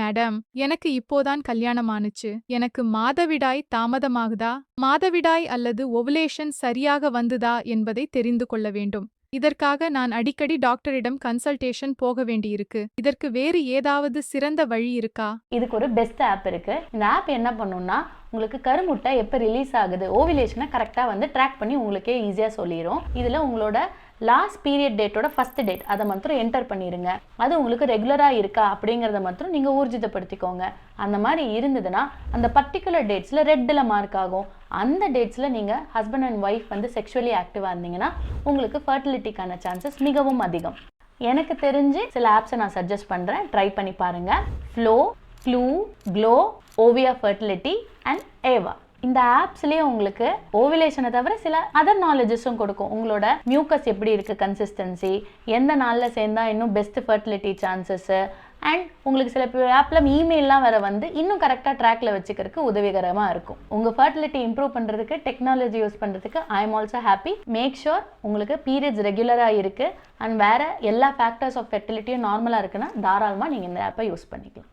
Madam, எனக்கு இப்போதான் கல்யாணம் ஆனுச்சு. எனக்கு மாதவிடாய் தாமதமாகுதா? மாதவிடாய் அல்லது ஓவுலேஷன் சரியாக வந்துதா என்பதை தெரிந்து கொள்ள வேண்டும். இதற்காக நான் அடிக்கடி டாக்டரிடம் கன்சல்டேஷன் போக வேண்டியிருக்கு. இதற்கு வேறு ஏதாவது சிறந்த வழி இருக்கா? இதுக்கு ஒரு பெஸ்ட் ஆப் இருக்கு. இந்த ஆப் என்ன பண்ணும்னா, உங்களுக்கு கருமுட்டை எப்போ ரிலீஸ் ஆகுது, ஓவிலேஷனை கரெக்டாக வந்து ட்ராக் பண்ணி உங்களுக்கே ஈஸியாக சொல்லிடும். இதில் உங்களோட லாஸ்ட் பீரியட் டேட்டோட ஃபர்ஸ்ட் டேட் அதை மாத்திரம் என்டர் பண்ணிடுங்க. அது உங்களுக்கு ரெகுலராக இருக்கா அப்படிங்கிறத மாத்திரம் நீங்கள் ஊர்ஜிதப்படுத்திக்கோங்க. அந்த மாதிரி இருந்ததுன்னா அந்த பர்டிகுலர் டேட்ஸில் ரெட்டில் மார்க் ஆகும். அந்த டேட்ஸில் நீங்கள் ஹஸ்பண்ட் அண்ட் ஒய்ஃப் வந்து செக்ஷுவலி ஆக்டிவாக இருந்தீங்கன்னா உங்களுக்கு ஃபர்டிலிட்டிக்கான சான்சஸ் மிகவும் அதிகம். எனக்கு தெரிஞ்சு சில ஆப்ஸை நான் சஜஸ்ட் பண்ணுறேன், ட்ரை பண்ணி பாருங்கள். Flo, Clue, Glow, Ovia fertility and Eva. இந்த ஆப்ஸ்லேயே உங்களுக்கு ஓவிலேஷனை தவிர சில அதர் நாலேஜஸும் கொடுக்கும். உங்களோட மியூக்கஸ் எப்படி இருக்குது, கன்சிஸ்டன்சி, எந்த நாளில் சேர்ந்தா இன்னும் பெஸ்ட் ஃபர்டிலிட்டி சான்சஸ்ஸு, அண்ட் உங்களுக்கு சில ஆப்பில் இமெயிலாம் வர வந்து இன்னும் கரெக்டாக ட்ராக்ல வச்சுக்கிறதுக்கு உதவிகரமாக இருக்கும். உங்கள் ஃபர்டிலிட்டி இம்ப்ரூவ் பண்ணுறதுக்கு, டெக்னாலஜி யூஸ் பண்ணுறதுக்கு I am also happy. Make sure உங்களுக்கு பீரியட்ஸ் ரெகுலராக இருக்குது அண்ட் வேறு எல்லா ஃபேக்டர்ஸ் ஆஃப் ஃபெர்டிலிட்டியும் நார்மலாக இருக்குன்னா தாராளமாக நீங்கள் இந்த ஆப்பை யூஸ் பண்ணிக்கலாம்.